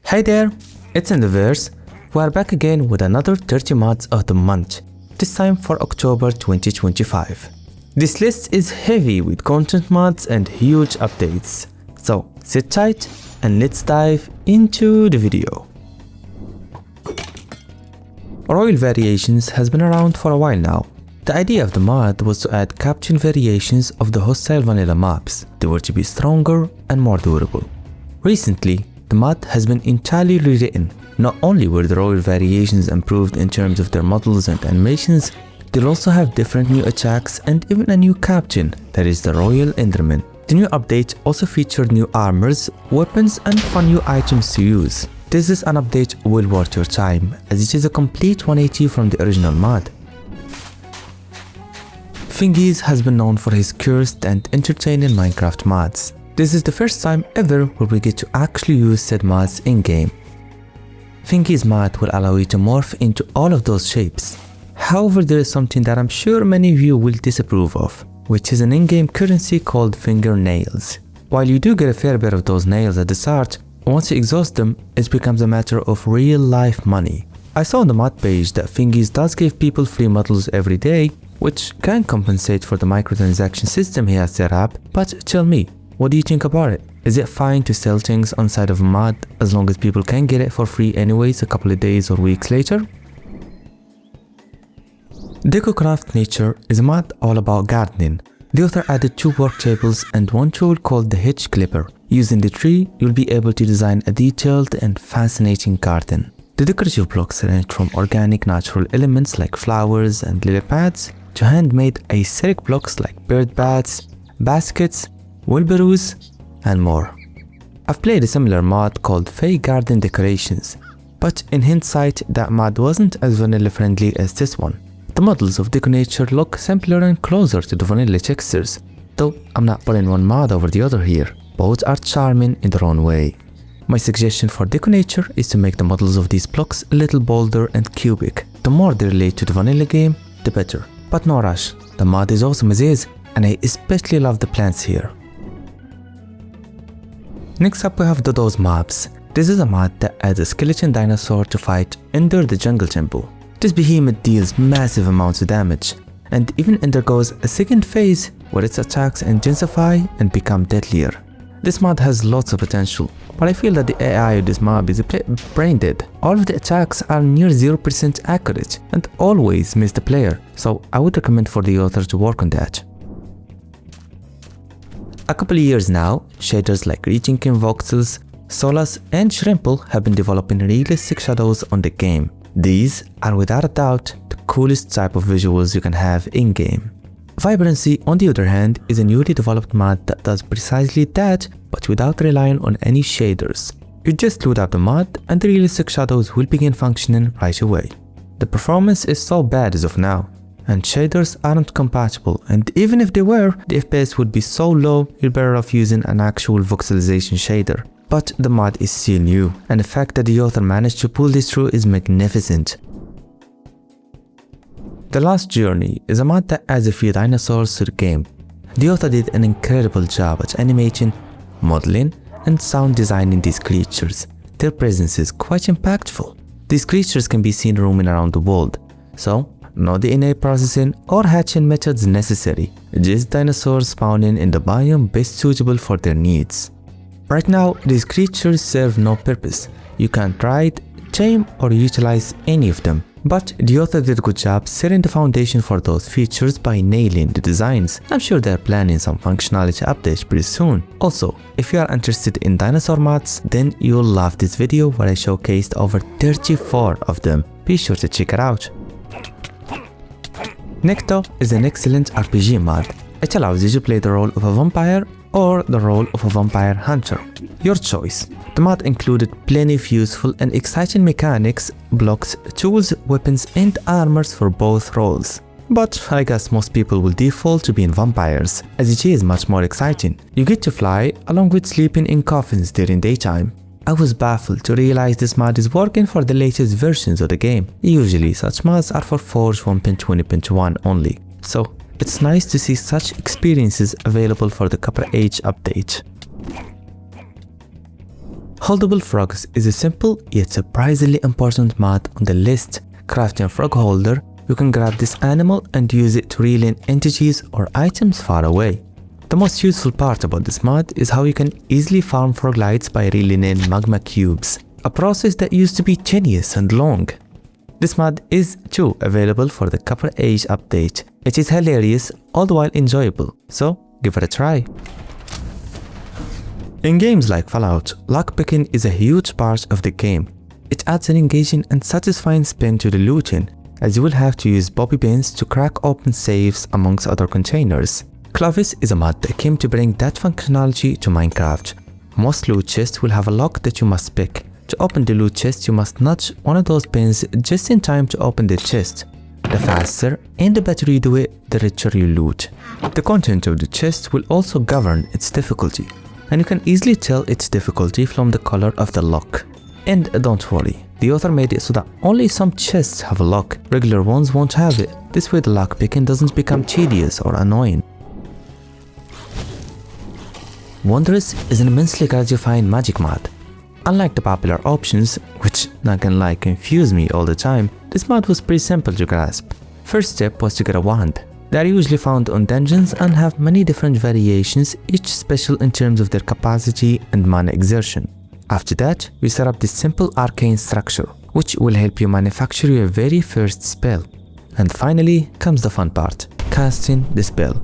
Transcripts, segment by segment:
Hey there, it's EnderVerse. We are back again with another 30 mods of the month, this time for October 2025. This list is heavy with content mods and huge updates, so sit tight and let's dive into the video. Royal Variations has been around for a while now. The idea of the mod was to add caption variations of the hostile vanilla mobs. They were to be stronger and more durable. Recently, the mod has been entirely rewritten. Not only were the Royal Variations improved in terms of their models and animations, they'll also have different new attacks and even a new captain, that is the Royal Enderman. The new update also featured new armors, weapons and fun new items to use. This is an update well worth your time, as it is a complete 180 from the original mod. Fingees has been known for his cursed and entertaining Minecraft mods. This is the first time ever where we get to actually use said mods in-game. Fingees Mod will allow you to morph into all of those shapes. However, there is something that I'm sure many of you will disapprove of, which is an in-game currency called fingernails. While you do get a fair bit of those nails at the start, once you exhaust them, it becomes a matter of real-life money. I saw on the mod page that Fingees does give people free models every day, which can compensate for the microtransaction system he has set up, but tell me, what do you think about it? Is it fine to sell things on side of a mod as long as people can get it for free anyways a couple of days or weeks later? DecoNature is a mod all about gardening. The author added 2 work tables and one tool called the hedge clipper. Using the tree, you'll be able to design a detailed and fascinating garden. The decorative blocks range from organic natural elements like flowers and lily pads to handmade aesthetic blocks like bird baths, baskets, wheelbarrows, and more. I've played a similar mod called Fey Garden Decorations, but in hindsight that mod wasn't as vanilla friendly as this one. The models of DecoNature look simpler and closer to the vanilla textures, though I'm not putting one mod over the other here. Both are charming in their own way. My suggestion for DecoNature is to make the models of these blocks a little bolder and cubic. The more they relate to the vanilla game, the better. But no rush, the mod is awesome as is, and I especially love the plants here. Next up we have Dodo's mobs. This is a mod that adds a skeleton dinosaur to fight Ender the jungle temple. This behemoth deals massive amounts of damage, and even undergoes a second phase where its attacks intensify and become deadlier. This mod has lots of potential, but I feel that the AI of this mob is a bit brain dead. All of the attacks are near 0% accurate and always miss the player, so I would recommend for the author to work on that. A couple of years now, shaders like Rethinking Voxels, Solas and Shrimple have been developing realistic shadows on the game. These are without a doubt the coolest type of visuals you can have in-game. Vibrancy, on the other hand, is a newly developed mod that does precisely that, but without relying on any shaders. You just load up the mod and the realistic shadows will begin functioning right away. The performance is so bad as of now, and shaders aren't compatible, and even if they were, the FPS would be so low you're better off using an actual voxelization shader. But the mod is still new, and the fact that the author managed to pull this through is magnificent. The Last Journey is a mod that adds a few dinosaurs to the game. The author did an incredible job at animating, modeling, and sound designing these creatures. Their presence is quite impactful. These creatures can be seen roaming around the world, so no DNA processing or hatching methods necessary, just dinosaurs spawning in the biome best suitable for their needs. Right now, these creatures serve no purpose. You can't ride, tame or utilize any of them. But the author did a good job setting the foundation for those features by nailing the designs. I'm sure they're planning some functionality updates pretty soon. Also, if you are interested in dinosaur mods, then you'll love this video where I showcased over 34 of them. Be sure to check it out. Nycto is an excellent RPG mod. It allows you to play the role of a vampire or the role of a vampire hunter. Your choice. The mod included plenty of useful and exciting mechanics, blocks, tools, weapons and armors for both roles. But I guess most people will default to being vampires, as it is much more exciting. You get to fly along with sleeping in coffins during daytime. I was baffled to realize this mod is working for the latest versions of the game. Usually such mods are for Forge 1.20.1 only, so it's nice to see such experiences available for the Copper Age update. Holdable frogs is a simple yet surprisingly important mod on the list. Crafting a frog holder, you can grab this animal and use it to reel in entities or items far away. The most useful part about this mod is how you can easily farm froglites by reeling in magma cubes, a process that used to be tedious and long. This mod is too available for the Copper Age update. It is hilarious, all the while enjoyable, so give it a try. In games like Fallout, lockpicking is a huge part of the game. It adds an engaging and satisfying spin to the looting, as you will have to use bobby pins to crack open safes amongst other containers. Clavis is a mod that came to bring that functionality to Minecraft. Most loot chests will have a lock that you must pick. To open the loot chest, you must nudge one of those pins just in time to open the chest. The faster and the better you do it, the richer you loot. The content of the chest will also govern its difficulty, and you can easily tell its difficulty from the color of the lock. And don't worry, the author made it so that only some chests have a lock, regular ones won't have it. This way the lock picking doesn't become tedious or annoying. Wandrous is an immensely gratifying magic mod. Unlike the popular options, which not gonna lie confuse me all the time, this mod was pretty simple to grasp. First step was to get a wand. They are usually found on dungeons and have many different variations, each special in terms of their capacity and mana exertion. After that, we set up this simple arcane structure, which will help you manufacture your very first spell. And finally comes the fun part, casting the spell.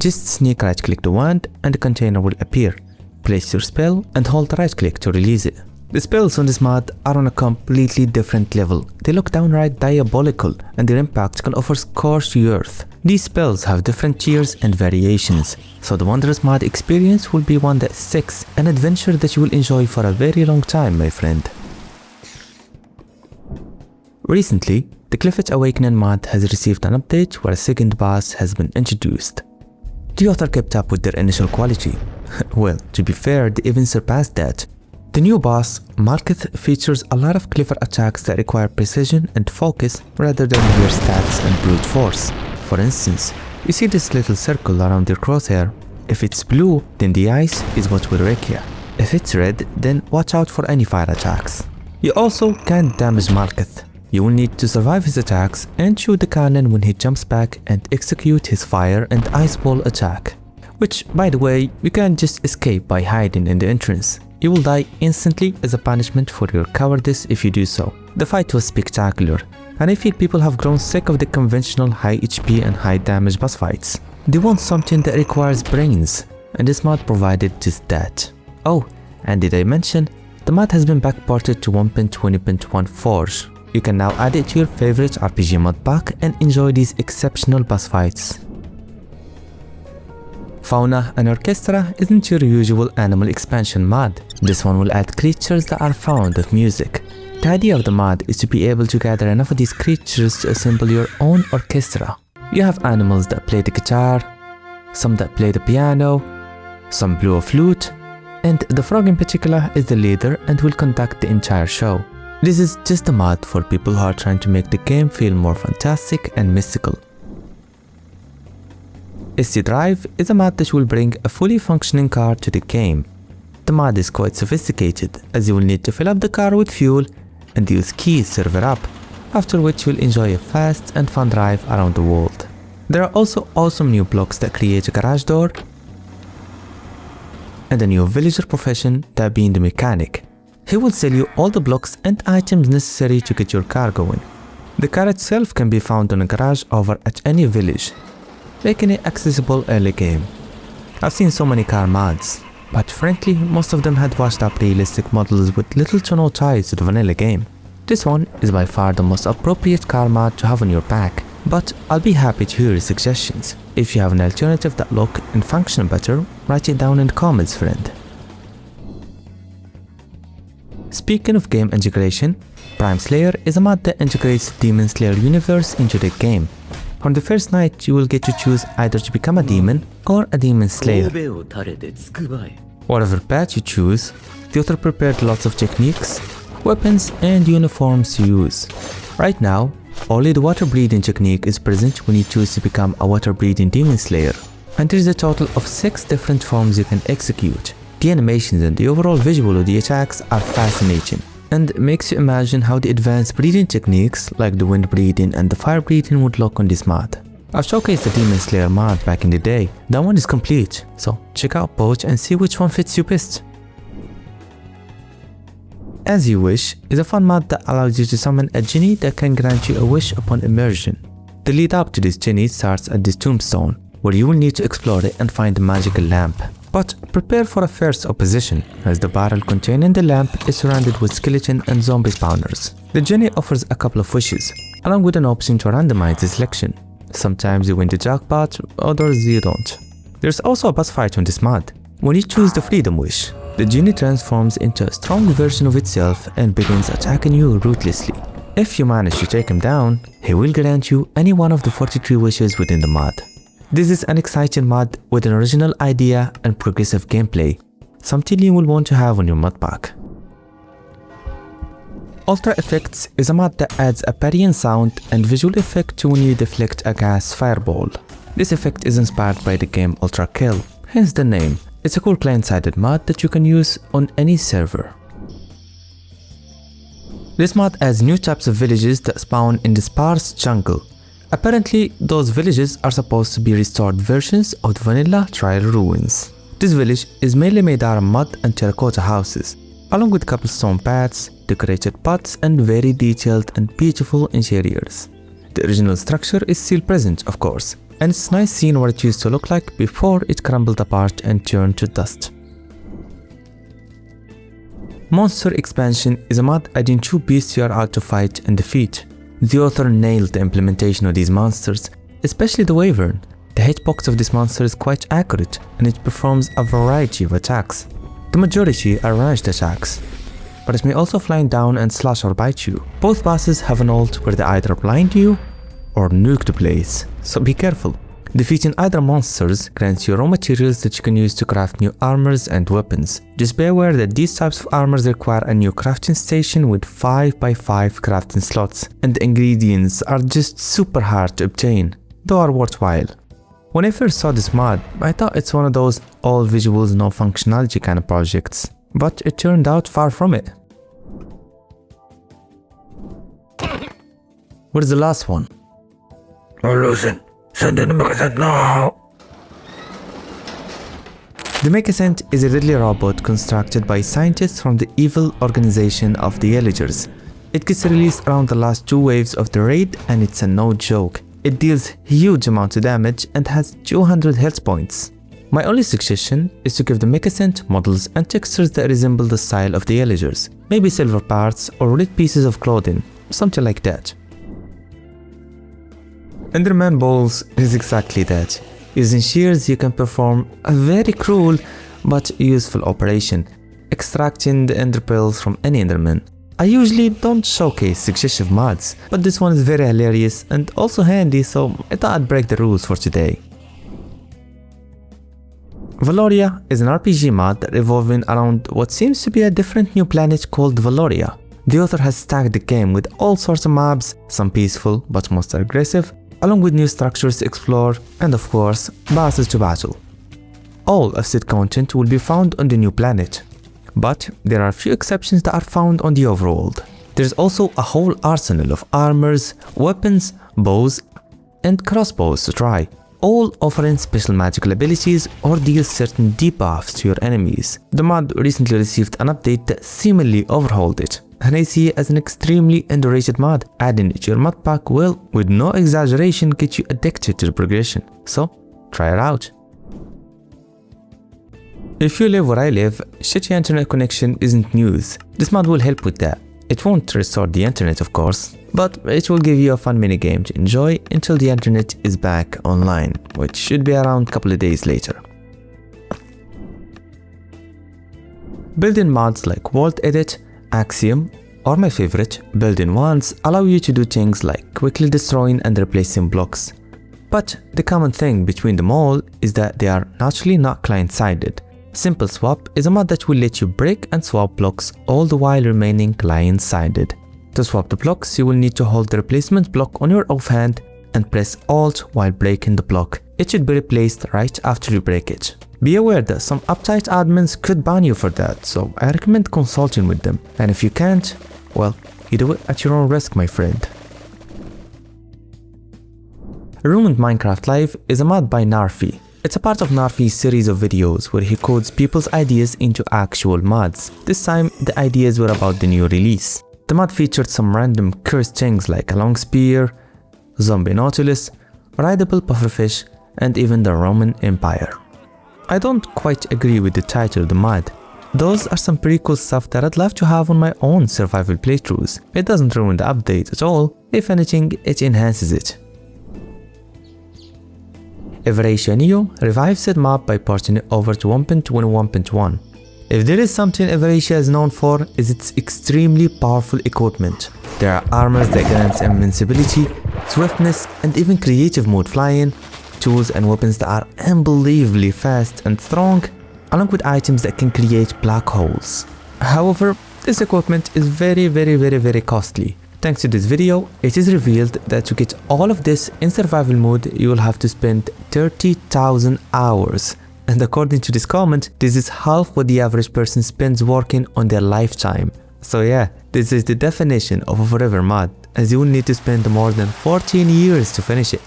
Just sneak right click the wand and the container will appear. Place your spell and hold right click to release it. The spells on this mod are on a completely different level. They look downright diabolical and their impact can offer scores to earth. These spells have different tiers and variations, so the Wandrous mod experience will be one that sticks, an adventure that you will enjoy for a very long time, my friend. Recently, the Qliphoth Awakening mod has received an update where a second boss has been introduced. The author kept up with their initial quality. Well, to be fair, they even surpassed that. The new boss, Mechasent, features a lot of clever attacks that require precision and focus rather than mere stats and brute force. For instance, you see this little circle around your crosshair. If it's blue, then the ice is what will wreck you. If it's red, then watch out for any fire attacks. You also can't damage Mechasent. You will need to survive his attacks and shoot the cannon when he jumps back and execute his fire and ice ball attack. Which, by the way, you can't just escape by hiding in the entrance. You will die instantly as a punishment for your cowardice if you do so. The fight was spectacular, and I feel people have grown sick of the conventional high HP and high damage boss fights. They want something that requires brains, and this mod provided just that. Oh, and did I mention, the mod has been backported to 1.20.1 Forge. You can now add it to your favorite RPG mod pack and enjoy these exceptional boss fights. Fauna and Orchestra isn't your usual animal expansion mod. This one will add creatures that are fond of music. The idea of the mod is to be able to gather enough of these creatures to assemble your own orchestra. You have animals that play the guitar, some that play the piano, some blow a flute, and the frog in particular is the leader and will conduct the entire show. This is just a mod for people who are trying to make the game feel more fantastic and mystical. SC Drive is a mod that will bring a fully functioning car to the game. The mod is quite sophisticated, as you will need to fill up the car with fuel and use keys to serve it up, after which you'll enjoy a fast and fun drive around the world. There are also awesome new blocks that create a garage door, and a new villager profession, that being the mechanic. He will sell you all the blocks and items necessary to get your car going. The car itself can be found on a garage over at any village, making it accessible early game. I've seen so many car mods, but frankly most of them had washed up realistic models with little to no ties to the vanilla game. This one is by far the most appropriate car mod to have on your pack, but I'll be happy to hear your suggestions. If you have an alternative that look and function better, write it down in the comments, friend. Speaking of game integration, Prime Slayer is a mod that integrates the Demon Slayer universe into the game. On the first night, you will get to choose either to become a demon or a demon slayer. Whatever path you choose, the author prepared lots of techniques, weapons and uniforms to use. Right now, only the water breathing technique is present when you choose to become a water breathing demon slayer, and there is a total of 6 different forms you can execute. The animations and the overall visual of the attacks are fascinating and makes you imagine how the advanced breathing techniques like the wind breathing and the fire breathing would look on this mod. I've showcased the Demon Slayer mod back in the day. That one is complete, so check out both and see which one fits you best. As You Wish is a fun mod that allows you to summon a genie that can grant you a wish upon immersion. The lead up to this genie starts at this tombstone, where you will need to explore it and find a magical lamp. But prepare for a fierce opposition, as the barrel containing the lamp is surrounded with skeleton and zombie spawners. The genie offers a couple of wishes, along with an option to randomize the selection. Sometimes you win the jackpot, others you don't. There's also a boss fight on this mod. When you choose the Freedom Wish, the genie transforms into a strong version of itself and begins attacking you ruthlessly. If you manage to take him down, he will grant you any one of the 43 wishes within the mod. This is an exciting mod with an original idea and progressive gameplay, something you will want to have on your mod pack. UltraEffects is a mod that adds a parrying sound and visual effect to when you deflect a gas fireball. This effect is inspired by the game Ultra Kill, hence the name. It's a cool client-sided mod that you can use on any server. This mod adds new types of villages that spawn in the sparse jungle. Apparently, those villages are supposed to be restored versions of the vanilla trial ruins. This village is mainly made out of mud and terracotta houses, along with cobblestone paths, decorated pots and very detailed and beautiful interiors. The original structure is still present, of course, and it's nice seeing what it used to look like before it crumbled apart and turned to dust. Monster Expansion is a mod adding 2 beasts you are out to fight and defeat. The author nailed the implementation of these monsters, especially the Wyvern. The hitbox of this monster is quite accurate and it performs a variety of attacks. The majority are ranged attacks, but it may also fly down and slash or bite you. Both bosses have an ult where they either blind you or nuke the place, so be careful. Defeating either monsters grants you raw materials that you can use to craft new armors and weapons. Just be aware that these types of armors require a new crafting station with 5x5 crafting slots, and the ingredients are just super hard to obtain, though are worthwhile. When I first saw this mod, I thought it's one of those all visuals no functionality kind of projects, but it turned out far from it. Where's the last one? We're losing. Send in the Mechasent now! The Mechasent is a deadly robot constructed by scientists from the evil organization of the Illagers. It gets released around the last 2 waves of the raid and it's a no joke. It deals huge amounts of damage and has 200 health points. My only suggestion is to give the Mechasent models and textures that resemble the style of the Illagers. Maybe silver parts or red pieces of clothing, something like that. Enderman Balls is exactly that. Using shears you can perform a very cruel but useful operation, extracting the ender pearls from any enderman. I usually don't showcase suggestive mods, but this one is very hilarious and also handy, so I thought I'd break the rules for today. Valoria is an RPG mod revolving around what seems to be a different new planet called Valoria. The author has stacked the game with all sorts of mobs, some peaceful but most aggressive, along with new structures to explore and of course bosses to battle. All of said content will be found on the new planet, but there are a few exceptions that are found on the overworld. There's also a whole arsenal of armors, weapons, bows and crossbows to try, all offering special magical abilities or deal certain debuffs to your enemies. The mod recently received an update that seemingly overhauled it, and I see it as an extremely underrated mod. Adding it to your mod pack will, with no exaggeration, get you addicted to the progression, so try it out. If you live where I live, shitty internet connection isn't news. This mod will help with that. It won't restore the internet of course, but it will give you a fun minigame to enjoy until the internet is back online, which should be around a couple of days later. Built-in mods like Vault Edit, Axiom, or my favorite, built-in ones allow you to do things like quickly destroying and replacing blocks. But the common thing between them all is that they are naturally not client-sided. SimpleSwap is a mod that will let you break and swap blocks all the while remaining client-sided. To swap the blocks, you will need to hold the replacement block on your offhand and press Alt while breaking the block. It should be replaced right after you break it. Be aware that some uptight admins could ban you for that, so I recommend consulting with them. And if you can't, well, you do it at your own risk, my friend. Ruined Minecraft Live is a mod by Narfi. It's a part of Narfi's series of videos where he codes people's ideas into actual mods. This time, the ideas were about the new release. The mod featured some random cursed things like a long spear, zombie nautilus, rideable pufferfish, and even the Roman Empire. I don't quite agree with the title of the mod. Those are some pretty cool stuff that I'd love to have on my own survival playthroughs. It doesn't ruin the update at all. If anything, it enhances it. AvaritiaNeo revives said mob by porting it over to 1.21.1. If there is something Avaritia is known for, is its extremely powerful equipment. There are armors that grants invincibility, swiftness, and even creative mode flying, tools and weapons that are unbelievably fast and strong, along with items that can create black holes. However, this equipment is very costly. Thanks to this video, it is revealed that to get all of this in survival mode, you will have to spend 30,000 hours. And according to this comment, this is half what the average person spends working on their lifetime. So yeah, this is the definition of a forever mod, as you will need to spend more than 14 years to finish it.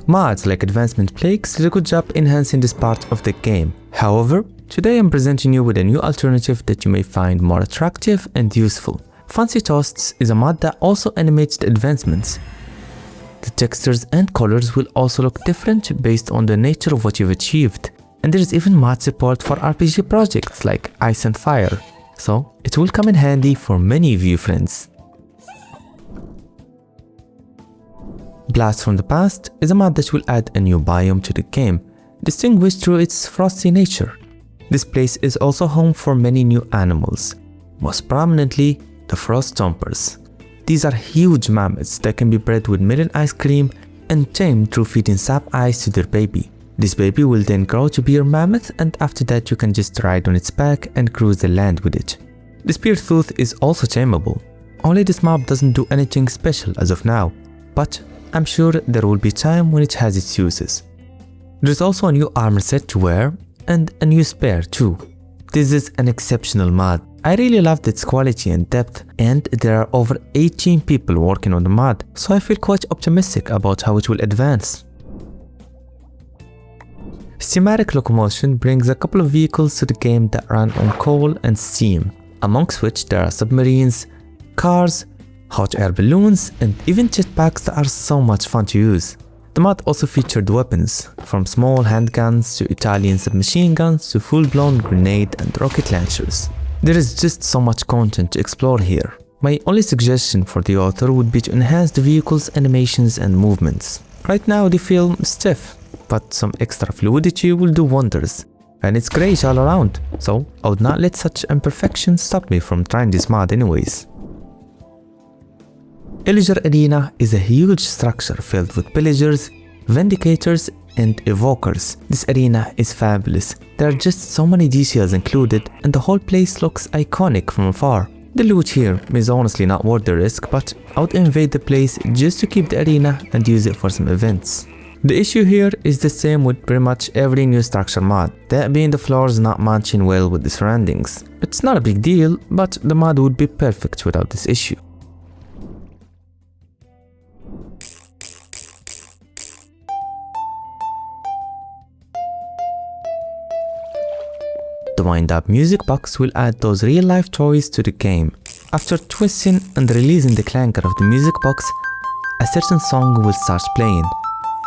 Mods like Advancement Plagues did a good job enhancing this part of the game. However, today I'm presenting you with a new alternative that you may find more attractive and useful. Fancy Toasts is a mod that also animates the advancements. The textures and colors will also look different based on the nature of what you've achieved. And there's even mod support for RPG projects like Ice and Fire, so it will come in handy for many of you friends. Blast from the Past is a mod that will add a new biome to the game, distinguished through its frosty nature. This place is also home for many new animals, most prominently the Frost Stompers. These are huge mammoths that can be bred with milk and ice cream and tamed through feeding sap ice to their baby. This baby will then grow to be your mammoth, and after that you can just ride on its back and cruise the land with it. The Speartooth is also tameable, only this mob doesn't do anything special as of now, but I'm sure there will be time when it has its uses. There's also a new armor set to wear and a new spear too. This is an exceptional mod. I really loved its quality and depth, and there are over 18 people working on the mod, so I feel quite optimistic about how it will advance. Steamatic Locomotion brings a couple of vehicles to the game that run on coal and steam, amongst which there are submarines, cars, hot air balloons, and even jetpacks that are so much fun to use. The mod also featured weapons, from small handguns to Italian submachine guns to full-blown grenade and rocket launchers. There is just so much content to explore here. My only suggestion for the author would be to enhance the vehicle's animations and movements. Right now they feel stiff, but some extra fluidity will do wonders. And it's great all around, so I would not let such imperfections stop me from trying this mod anyways. Illager Arena is a huge structure filled with pillagers, vindicators, and evokers. This arena is fabulous. There are just so many details included, and the whole place looks iconic from afar. The loot here is honestly not worth the risk, but I would invade the place just to keep the arena and use it for some events. The issue here is the same with pretty much every new structure mod, that being the floors not matching well with the surroundings. It's not a big deal, but the mod would be perfect without this issue. The wind-up music box will add those real-life toys to the game. After twisting and releasing the clanker of the music box, a certain song will start playing.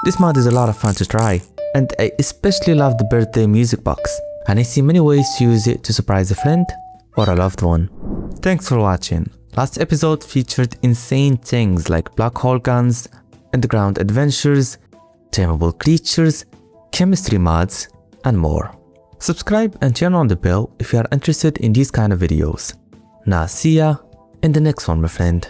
This mod is a lot of fun to try, and I especially love the birthday music box, and I see many ways to use it to surprise a friend or a loved one. Thanks for watching. Last episode featured insane things like black hole guns, underground adventures, tameable creatures, chemistry mods, and more. Subscribe and turn on the bell if you are interested in these kind of videos. Now see ya in the next one, my friend.